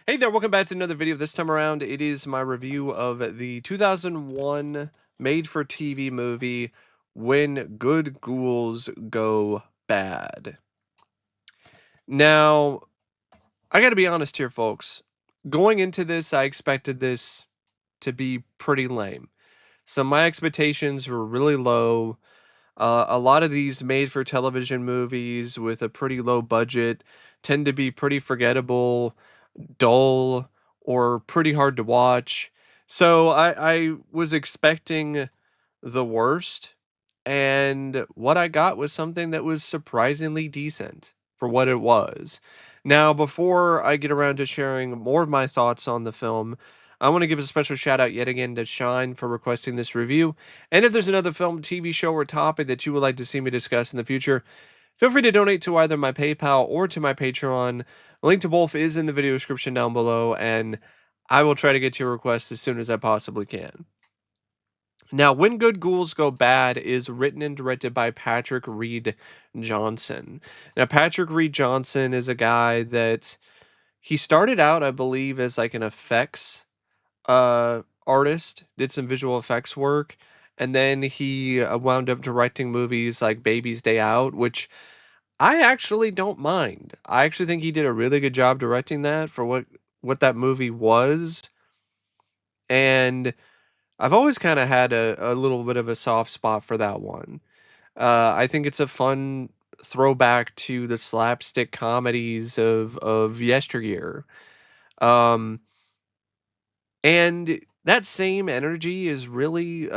Hey there, welcome back to another video. This time around, it is my review of the 2001 made-for-TV movie, When Good Ghouls Go Bad. Now, I gotta be honest here, folks. Going into this, I expected this to be pretty lame. So my expectations were really low. A lot of these made-for-television movies with a pretty low budget tend to be pretty forgettable, dull, or pretty hard to watch. So I was expecting the worst, and what I got was something that was surprisingly decent for what it was. Now, before I get around to sharing more of my thoughts on the film, I want to give a special shout out yet again to Shine for requesting this review. And if there's another film, TV show, or topic that you would like to see me discuss in the future, feel free to donate to either my PayPal or to my Patreon. Link to both is in the video description down below, and I will try to get your request as soon as I possibly can. Now, When Good Ghouls Go Bad is written and directed by Patrick Reed Johnson. Now, Patrick Reed Johnson is a guy that he started out, I believe, as like an effects artist, did some visual effects work, and then he wound up directing movies like Baby's Day Out, which I actually don't mind. I actually think he did a really good job directing that for what that movie was, and I've always kind of had a little bit of a soft spot for that one. I think it's a fun throwback to the slapstick comedies of yesteryear. Um, and that same energy is really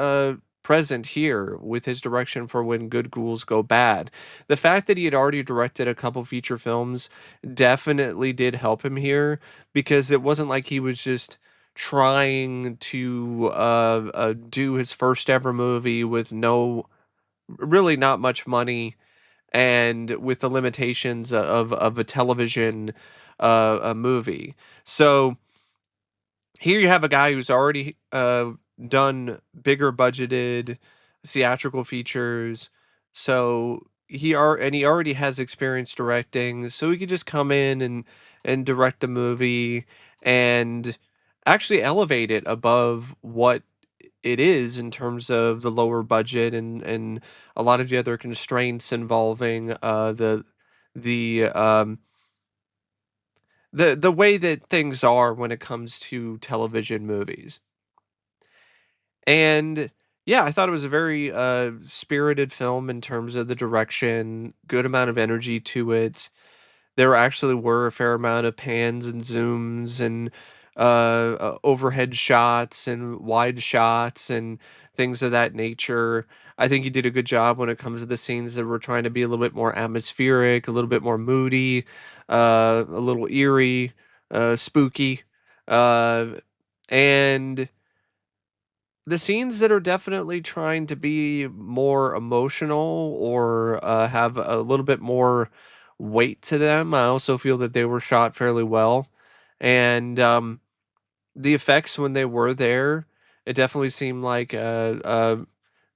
present here with his direction for When Good Ghouls Go Bad. The fact that he had already directed a couple feature films definitely did help him here, because it wasn't like he was just trying to do his first ever movie with really not much money, and with the limitations of a television a movie. So here you have a guy who's already done bigger budgeted theatrical features, so he already has experience directing, so he could just come in and direct a movie and actually elevate it above what it is in terms of the lower budget and a lot of the other constraints involving the the way that things are when it comes to television movies. And yeah, I thought it was a very spirited film in terms of the direction, good amount of energy to it. There actually were a fair amount of pans and zooms and overhead shots and wide shots and things of that nature. I think he did a good job when it comes to the scenes that were trying to be a little bit more atmospheric, a little bit more moody, a little eerie, spooky. Uh, and the scenes that are definitely trying to be more emotional or have a little bit more weight to them, I also feel that they were shot fairly well. And the effects when they were there, it definitely seemed like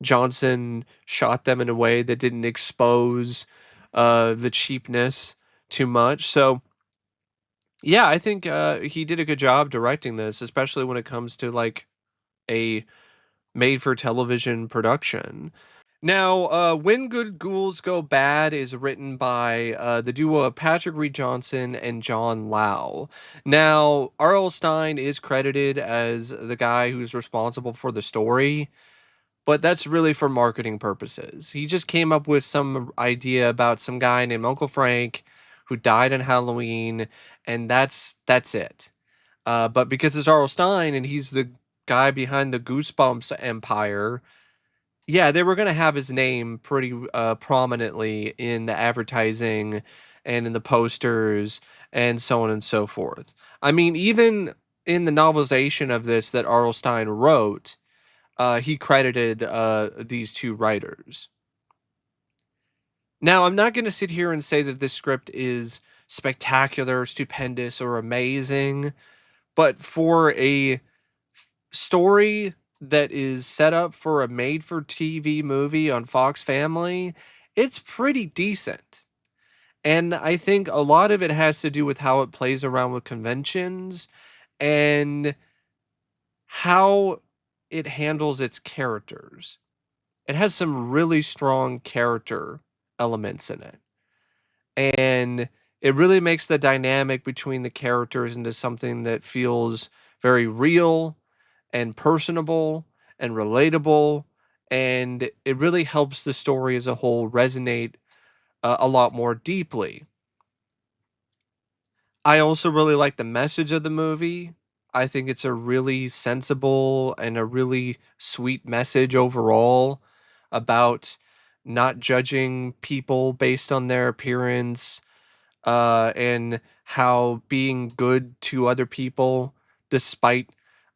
Johnson shot them in a way that didn't expose the cheapness too much. So, yeah, I think he did a good job directing this, especially when it comes to like a made for television production. Now, When Good Ghouls Go Bad is written by the duo of Patrick Reed Johnson and John Lau. Now, R.L. Stine is credited as the guy who's responsible for the story, but that's really for marketing purposes. He just came up with some idea about some guy named Uncle Frank who died on Halloween, and that's it. But because it's R.L. Stine and he's the guy behind the Goosebumps empire, yeah, they were gonna have his name pretty, prominently in the advertising and in the posters and so on and so forth. I mean, even in the novelization of this that R.L. Stine wrote, he credited, these 2 writers. Now, I'm not gonna sit here and say that this script is spectacular, stupendous, or amazing, but for a story that is set up for a made for TV movie on Fox Family, it's pretty decent. And I think a lot of it has to do with how it plays around with conventions and how it handles its characters. It has some really strong character elements in it. And it really makes the dynamic between the characters into something that feels very real and personable and relatable. And it really helps the story as a whole resonate a lot more deeply. I also really like the message of the movie. I think it's a really sensible and a really sweet message overall about not judging people based on their appearance, and how being good to other people despite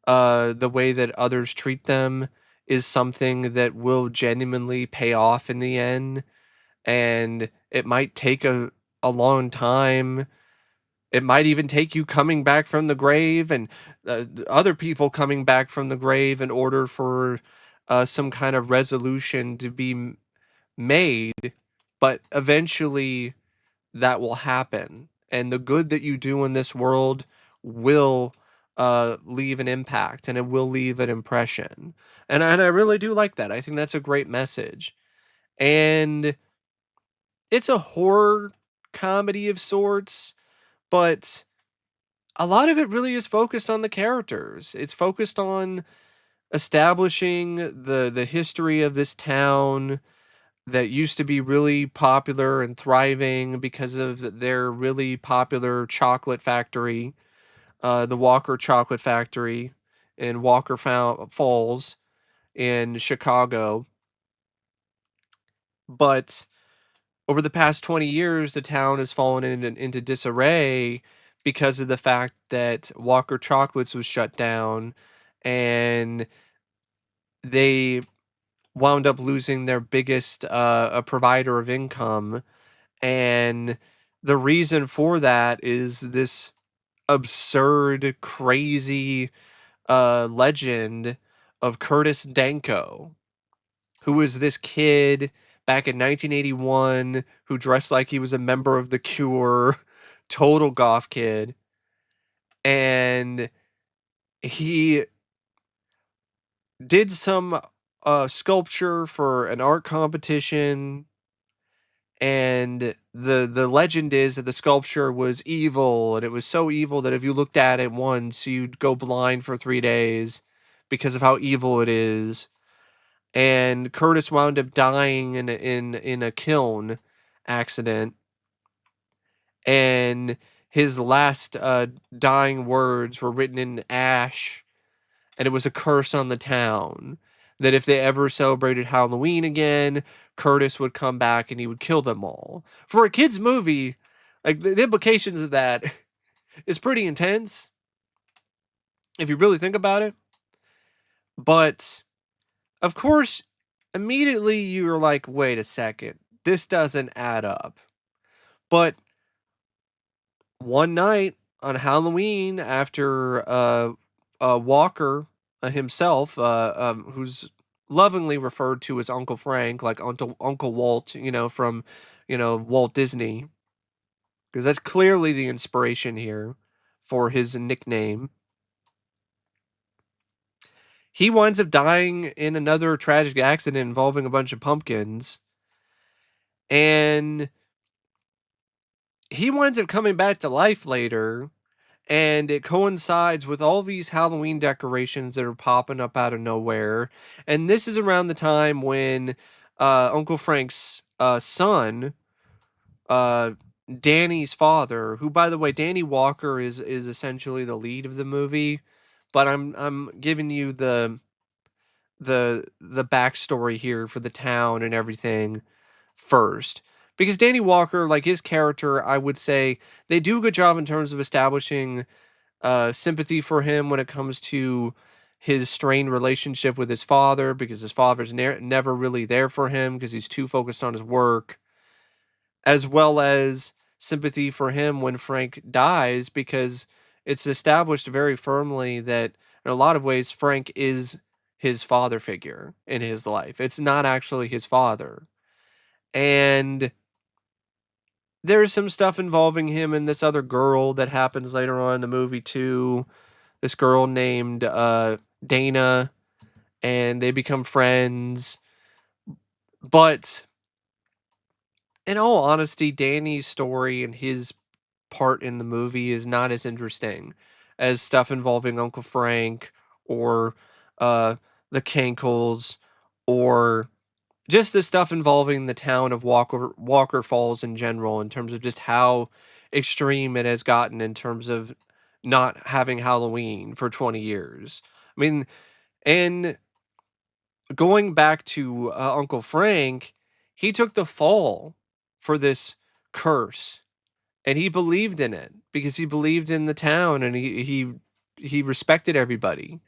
the way that others treat them is something that will genuinely pay off in the end. And it might take a long time. It might even take you coming back from the grave and other people coming back from the grave in order for some kind of resolution to be made. But eventually, that will happen. And the good that you do in this world will leave an impact and it will leave an impression. And I really do like that. I think that's a great message. And it's a horror comedy of sorts, but a lot of it really is focused on the characters. It's focused on establishing the history of this town that used to be really popular and thriving because of their really popular chocolate factory, the Walker Chocolate Factory in Falls in Chicago. But over the past 20 years, the town has fallen into disarray because of the fact that Walker Chocolates was shut down and they wound up losing their biggest provider of income. And the reason for that is this absurd, crazy legend of Curtis Danko, who was this kid back in 1981 who dressed like he was a member of The Cure, total goth kid. And he did some sculpture for an art competition, and the legend is that the sculpture was evil, and it was so evil that if you looked at it once you'd go blind for 3 days because of how evil it is. And Curtis wound up dying in a kiln accident, and his last dying words were written in ash, and it was a curse on the town that if they ever celebrated Halloween again, Curtis would come back and he would kill them all. For a kids movie, like the implications of that is pretty intense if you really think about it. But of course, immediately you're like, wait a second, this doesn't add up. But one night on Halloween, after Walker himself, who's lovingly referred to as Uncle Frank, like Uncle Walt, from Walt Disney, because that's clearly the inspiration here for his nickname. He winds up dying in another tragic accident involving a bunch of pumpkins, and he winds up coming back to life later, and it coincides with all these Halloween decorations that are popping up out of nowhere. And this is around the time when Uncle Frank's son, uh, Danny's father, who by the way, Danny Walker is essentially the lead of the movie, but I'm giving you the backstory here for the town and everything first. Because Danny Walker, like his character, I would say they do a good job in terms of establishing sympathy for him when it comes to his strained relationship with his father, because his father's never really there for him because he's too focused on his work, as well as sympathy for him when Frank dies, because it's established very firmly that in a lot of ways Frank is his father figure in his life. It's not actually his father. And there's some stuff involving him and this other girl that happens later on in the movie too. This girl named Dana, and they become friends. But in all honesty, Danny's story and his part in the movie is not as interesting as stuff involving Uncle Frank or uh, the Cankles or just the stuff involving the town of Walker Falls in general, in terms of just how extreme it has gotten in terms of not having Halloween for 20 years. I mean, and going back to Uncle Frank, he took the fall for this curse, and he believed in it because he believed in the town, and he respected everybody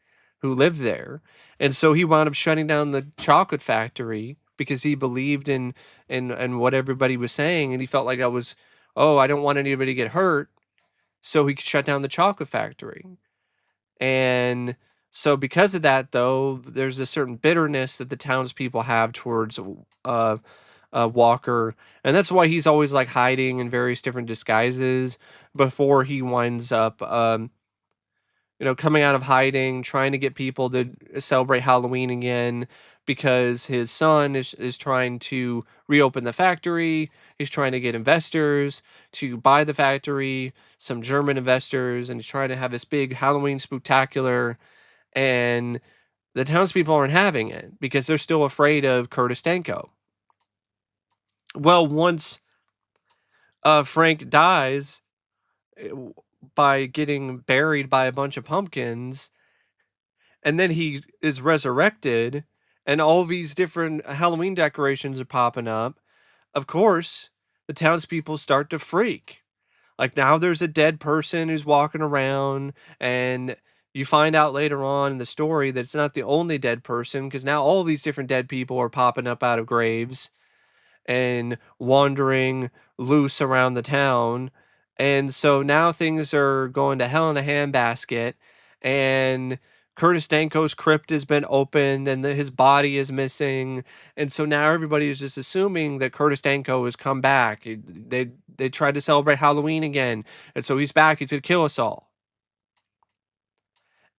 who lived there. And so he wound up shutting down the chocolate factory because he believed in what everybody was saying, and he felt like that was, oh, I don't want anybody to get hurt, so he shut down the chocolate factory. And so because of that, though, there's a certain bitterness that the townspeople have towards uh Walker, and that's why he's always like hiding in various different disguises before he winds up, coming out of hiding, trying to get people to celebrate Halloween again because his son is trying to reopen the factory. He's trying to get investors to buy the factory, some German investors, and he's trying to have this big Halloween spectacular. And the townspeople aren't having it because they're still afraid of Curtis Danko. Well, once Frank dies uh, by getting buried by a bunch of pumpkins, and then he is resurrected, and all these different Halloween decorations are popping up. Of course, the townspeople start to freak. Like, now there's a dead person who's walking around, and you find out later on in the story that it's not the only dead person, because now all these different dead people are popping up out of graves and wandering loose around the town. And so now things are going to hell in a handbasket. And Curtis Danko's crypt has been opened, and his body is missing. And so now everybody is just assuming that Curtis Danko has come back. They tried to celebrate Halloween again. And so he's back. He's going to kill us all.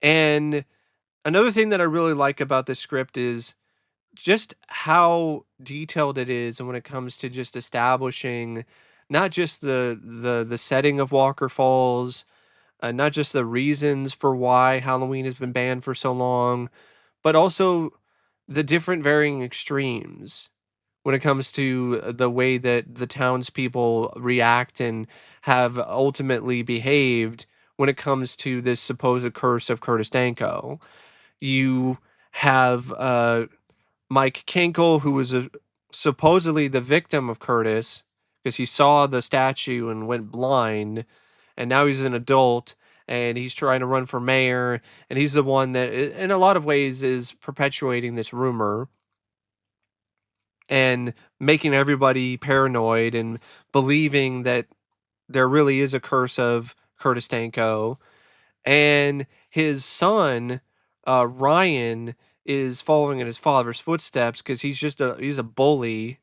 And another thing that I really like about this script is just how detailed it is, and when it comes to just establishing not just the setting of Walker Falls, not just the reasons for why Halloween has been banned for so long, but also the different varying extremes when it comes to the way that the townspeople react and have ultimately behaved when it comes to this supposed curse of Curtis Danko. You have Mike Kinkle, who was supposedly the victim of Curtis because he saw the statue and went blind, and now he's an adult and he's trying to run for mayor, and he's the one that, in a lot of ways, is perpetuating this rumor and making everybody paranoid and believing that there really is a curse of Curtis Danko. And his son, Ryan, is following in his father's footsteps because he's a bully,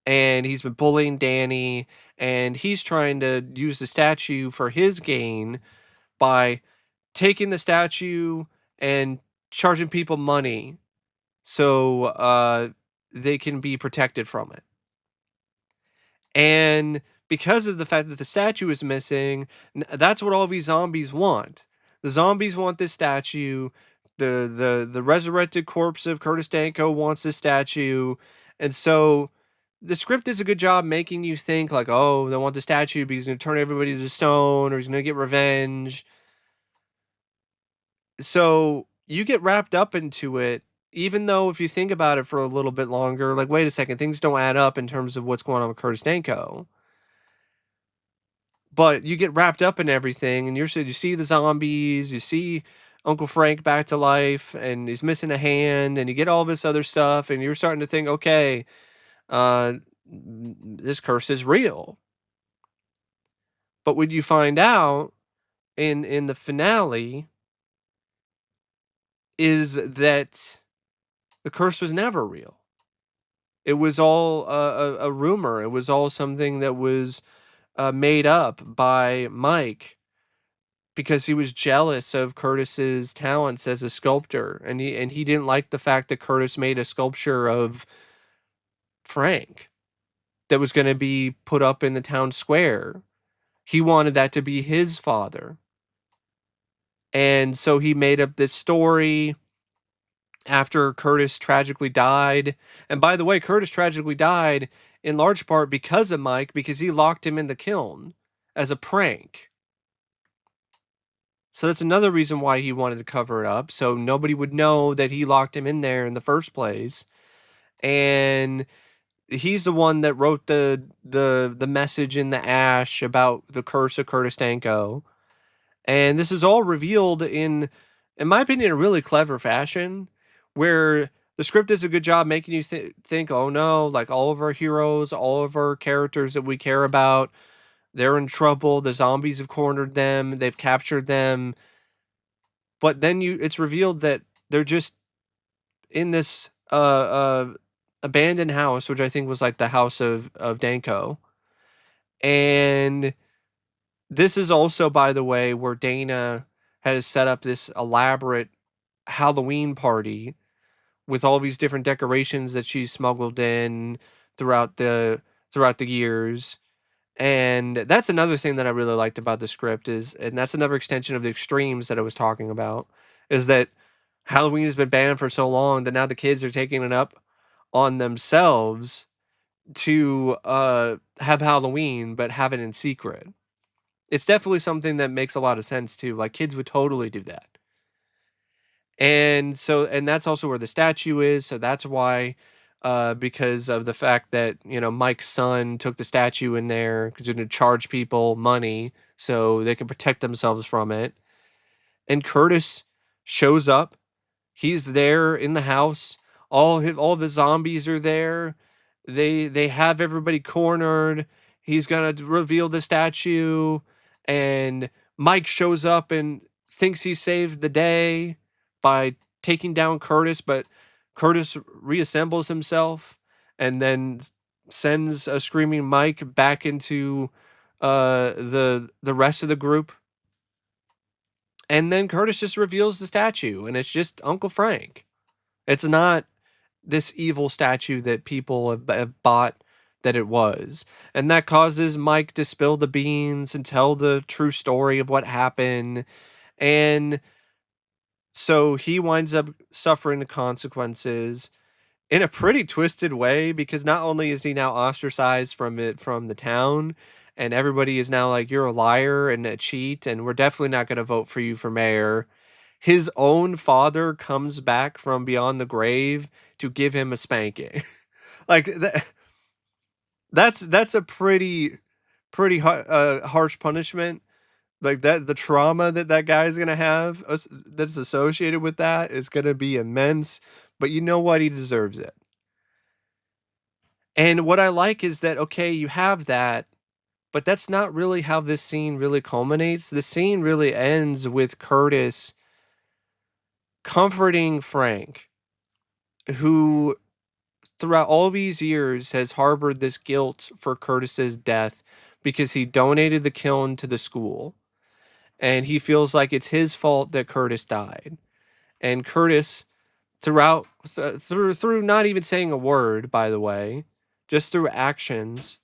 and he's been bullying Danny, and he's trying to use the statue for his gain by taking the statue and charging people money so they can be protected from it. And because of the fact that the statue is missing, that's what all these zombies want. The zombies want this statue. The resurrected corpse of Curtis Danko wants this statue. And so the script does a good job making you think like, oh, they want the statue because he's going to turn everybody to stone, or he's going to get revenge. So you get wrapped up into it, even though if you think about it for a little bit longer, like, wait a second, things don't add up in terms of what's going on with Curtis Danko. But you get wrapped up in everything, and you see the zombies, you see Uncle Frank back to life, and he's missing a hand, and you get all this other stuff, and you're starting to think, okay, uh, this curse is real. But when you find out in the finale is that the curse was never real. It was all a rumor. It was all something that was made up by Mike because he was jealous of Curtis's talents as a sculptor, and he didn't like the fact that Curtis made a sculpture of Frank that was going to be put up in the town square. He wanted that to be his father. And so he made up this story after Curtis tragically died. And by the way, Curtis tragically died in large part because of Mike, because he locked him in the kiln as a prank. So that's another reason why he wanted to cover it up, so nobody would know that he locked him in there in the first place. And he's the one that wrote the message in the ash about the curse of Curtis Danko. And this is all revealed in my opinion, a really clever fashion, where the script does a good job making you think, oh no, like all of our heroes, all of our characters that we care about, they're in trouble. The zombies have cornered them. They've captured them. But then it's revealed that they're just in this abandoned house, which I think was like the house of Danko. And this is also, by the way, where Dana has set up this elaborate Halloween party with all these different decorations that she's smuggled in throughout the years. And that's another thing that I really liked about the script is, and that's another extension of the extremes that I was talking about, is that Halloween has been banned for so long that now the kids are taking it up on themselves to have Halloween, but have it in secret. It's definitely something that makes a lot of sense too. Like kids would totally do that. And that's also where the statue is. So that's why, because of the fact that, Mike's son took the statue in there because they're going to charge people money so they can protect themselves from it. And Curtis shows up. He's there in the house. All the zombies are there. They have everybody cornered. He's gonna reveal the statue, and Mike shows up and thinks he saved the day by taking down Curtis, but Curtis reassembles himself and then sends a screaming Mike back into the rest of the group. And then Curtis just reveals the statue, and it's just Uncle Frank. It's not this evil statue that people have bought that it was. And that causes Mike to spill the beans and tell the true story of what happened. And so he winds up suffering the consequences in a pretty twisted way, because not only is he now ostracized from the town, and everybody is now like, you're a liar and a cheat and we're definitely not going to vote for you for mayor. His own father comes back from beyond the grave to give him a spanking. Like that's a pretty harsh punishment. Like that, the trauma that guy's gonna have that's associated with that is gonna be immense. But you know what? He deserves it. And what I like is that, okay, you have that, but that's not really how this scene really culminates. The scene really ends with Curtis comforting Frank, who throughout all these years has harbored this guilt for Curtis's death because he donated the kiln to the school. And he feels like it's his fault that Curtis died. And Curtis, through not even saying a word, by the way, just through actions,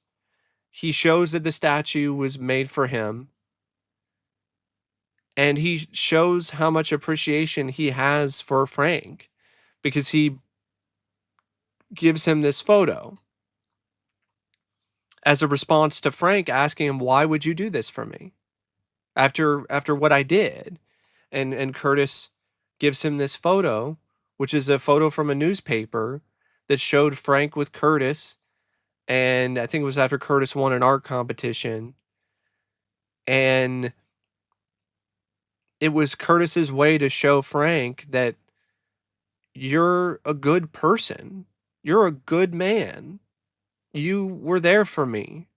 he shows that the statue was made for him. And he shows how much appreciation he has for Frank because he gives him this photo as a response to Frank asking him, why would you do this for me after what I did? And Curtis gives him this photo, which is a photo from a newspaper that showed Frank with Curtis. And I think it was after Curtis won an art competition. And it was Curtis's way to show Frank that you're a good person. You're a good man. You were there for me.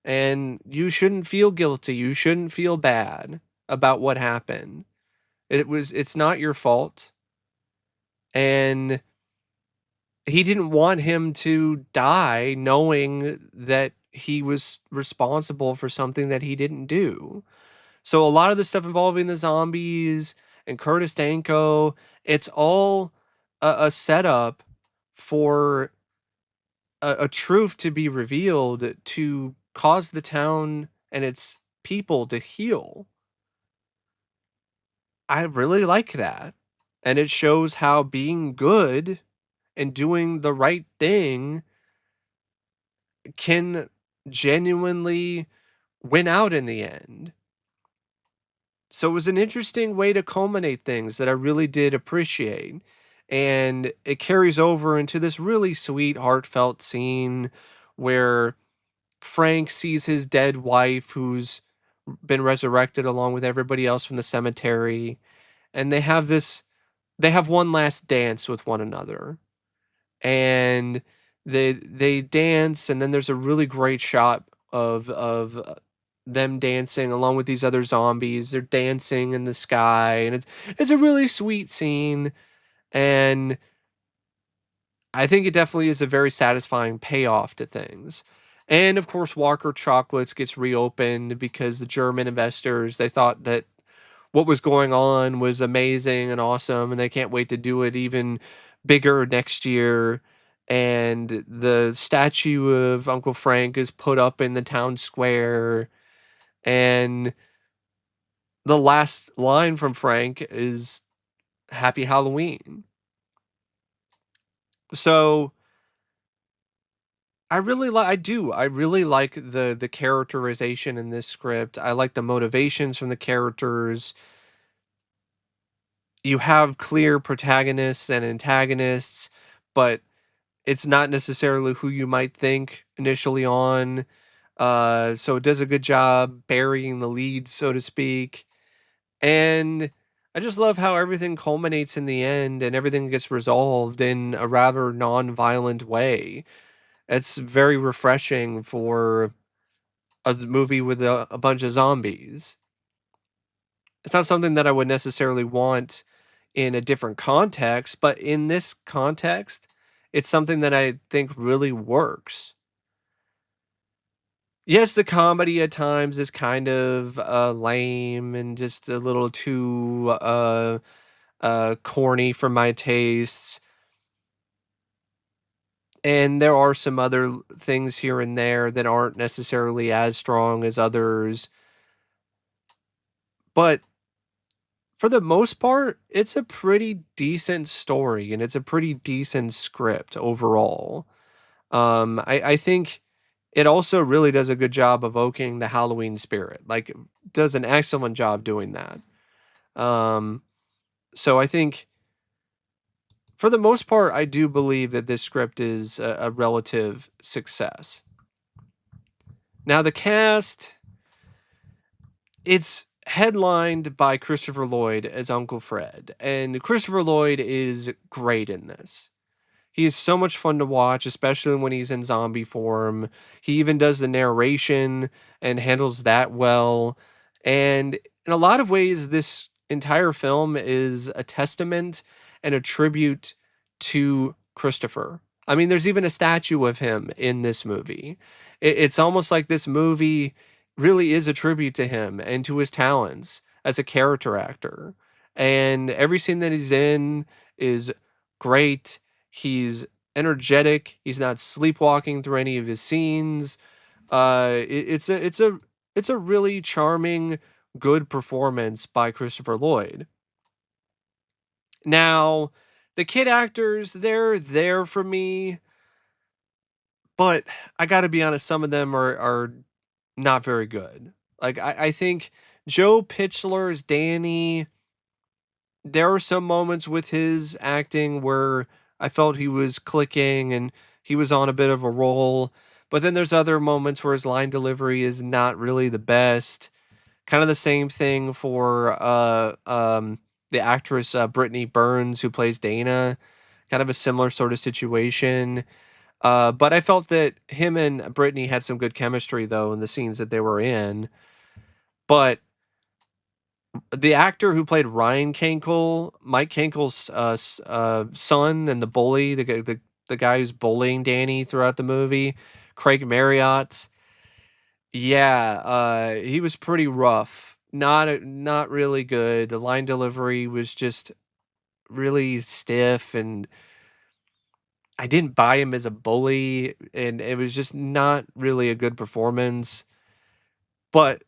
And you shouldn't feel guilty. You shouldn't feel bad about what happened. It's not your fault. And he didn't want him to die knowing that he was responsible for something that he didn't do. So a lot of the stuff involving the zombies and Curtis Danko, it's all a setup for a truth to be revealed to cause the town and its people to heal. I really like that. And it shows how being good and doing the right thing can genuinely win out in the end. So it was an interesting way to culminate things that I really did appreciate. And it carries over into this really sweet, heartfelt scene where Frank sees his dead wife, who's been resurrected along with everybody else from the cemetery. And they have one last dance with one another. And they dance, and then there's a really great shot of them dancing along with these other zombies. They're dancing in the sky, and it's a really sweet scene, and I think it definitely is a very satisfying payoff to things. And of course, Walker Chocolates gets reopened because the German investors, they thought that what was going on was amazing and awesome, and they can't wait to do it even bigger next year. And the statue of Uncle Frank is put up in the town square, and the last line from Frank is "Happy Halloween." So I really like the characterization in this script. I like the motivations from the characters. You have clear protagonists and antagonists, but it's not necessarily who you might think initially on. So it does a good job burying the lead, so to speak. And I just love how everything culminates in the end and everything gets resolved in a rather non-violent way. It's very refreshing for a movie with a bunch of zombies. It's not something that I would necessarily want in a different context, but in this context, it's something that I think really works. Yes, the comedy at times is kind of lame and just a little too corny for my tastes. And there are some other things here and there that aren't necessarily as strong as others. But for the most part, it's a pretty decent story and it's a pretty decent script overall. I think it also really does a good job evoking the Halloween spirit. Like, does an excellent job doing that. Um, so I think for the most part, I do believe that this script is a relative success. Now, the cast, it's headlined by Christopher Lloyd as Uncle Fred, and Christopher Lloyd is great in this. He is so much fun to watch, especially when he's in zombie form. He even does the narration and handles that well. And in a lot of ways, this entire film is a testament and a tribute to Christopher. I mean, there's even a statue of him in this movie. It's almost like this movie really is a tribute to him and to his talents as a character actor. And every scene that he's in is great. He's energetic. He's not sleepwalking through any of his scenes. It's a really charming, good performance by Christopher Lloyd. Now, the kid actors, they're there for me, but I got to be honest, some of them are not very good. Like I think Joe Pichler's Danny, there are some moments with his acting where I felt he was clicking and he was on a bit of a roll. But then there's other moments where his line delivery is not really the best. Kind of the same thing for the actress Brittany Byrnes, who plays Dana. Kind of a similar sort of situation. But I felt that him and Brittany had some good chemistry though in the scenes that they were in. But the actor who played Ryan Cankle, Mike Cankle's son, and the bully, the the guy who's bullying Danny throughout the movie, Craig Marriott. Yeah, he was pretty rough. Not really good. The line delivery was just really stiff, and I didn't buy him as a bully, and it was just not really a good performance. But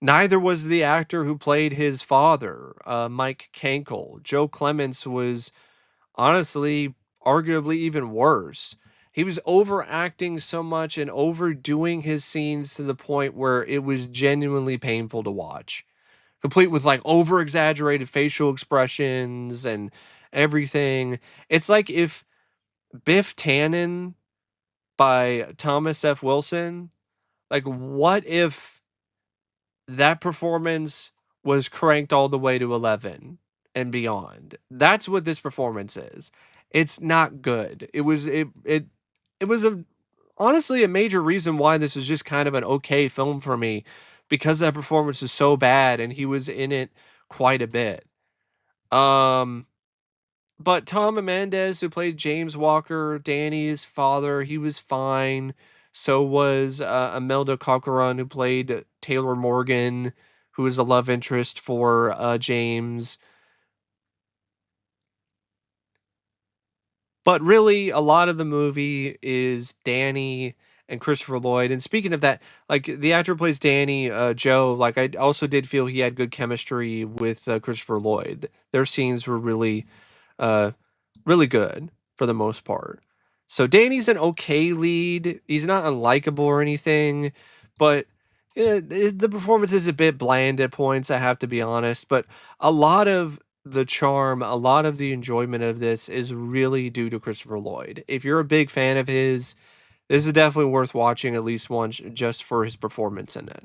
neither was the actor who played his father, Mike Cankle. Joe Clements was honestly arguably even worse. He was overacting so much and overdoing his scenes to the point where it was genuinely painful to watch. Complete with like over exaggerated facial expressions and everything. It's like if Biff Tannen by Thomas F. Wilson, like what if that performance was cranked all the way to 11 and beyond? That's what this performance is. It's not good. It was a honestly a major reason why this was just kind of an okay film for me, because that performance is so bad and he was in it quite a bit. Um but Tom Amandes, who played James Walker, Danny's father, he was fine. So was Imelda Corcoran, who played Taylor Morgan, who was the love interest for James. But really, a lot of the movie is Danny and Christopher Lloyd. And speaking of that, like the actor who plays Danny, Joe, like I also did feel he had good chemistry with Christopher Lloyd. Their scenes were uh, really good for the most part. So Danny's an okay lead. He's not unlikable or anything, but the performance is a bit bland at points, I have to be honest. But a lot of the charm, a lot of the enjoyment of this is really due to Christopher Lloyd. If you're a big fan of his, this is definitely worth watching at least once just for his performance in it.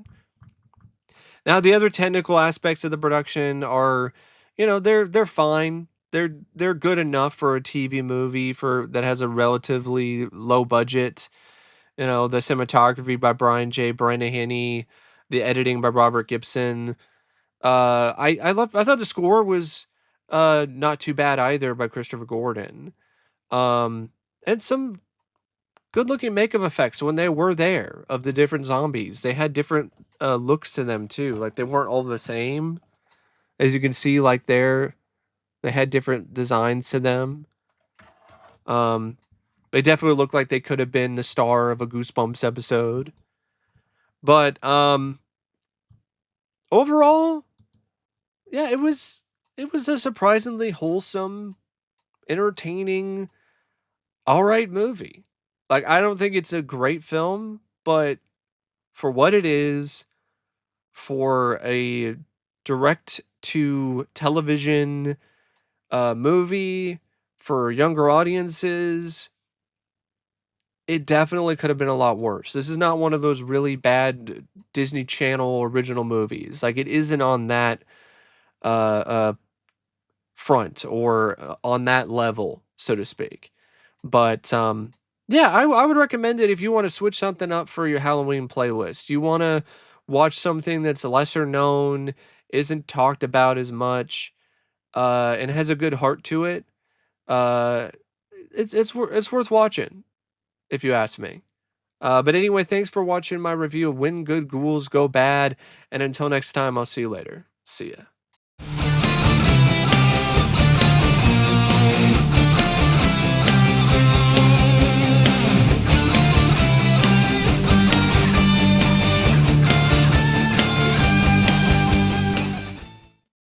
Now, the other technical aspects of the production are, they're fine. They're good enough for a TV movie for that has a relatively low budget. The cinematography by Brian J. Branahanny, the editing by Robert Gibson. I thought the score was not too bad either by Christopher Gordon. Um, and some good looking makeup effects when they were there of the different zombies. They had different looks to them too. Like they weren't all the same. As you can see, like they had different designs to them. Um, they definitely looked like they could have been the star of a Goosebumps episode. But overall, yeah, it was a surprisingly wholesome, entertaining, all right movie. Like I don't think it's a great film, but for what it is, for a direct to television movie for younger audiences, it definitely could have been a lot worse. This is not one of those really bad Disney Channel original movies. Like it isn't on that uh, uh, front or on that level, so to speak. But yeah, I would recommend it if you want to switch something up for your Halloween playlist. You want to watch something that's lesser known, isn't talked about as much, and has a good heart to it. Uh, it's worth watching if you ask me. But anyway, thanks for watching my review of When Good Ghouls Go Bad, and until next time, I'll see you later. See ya.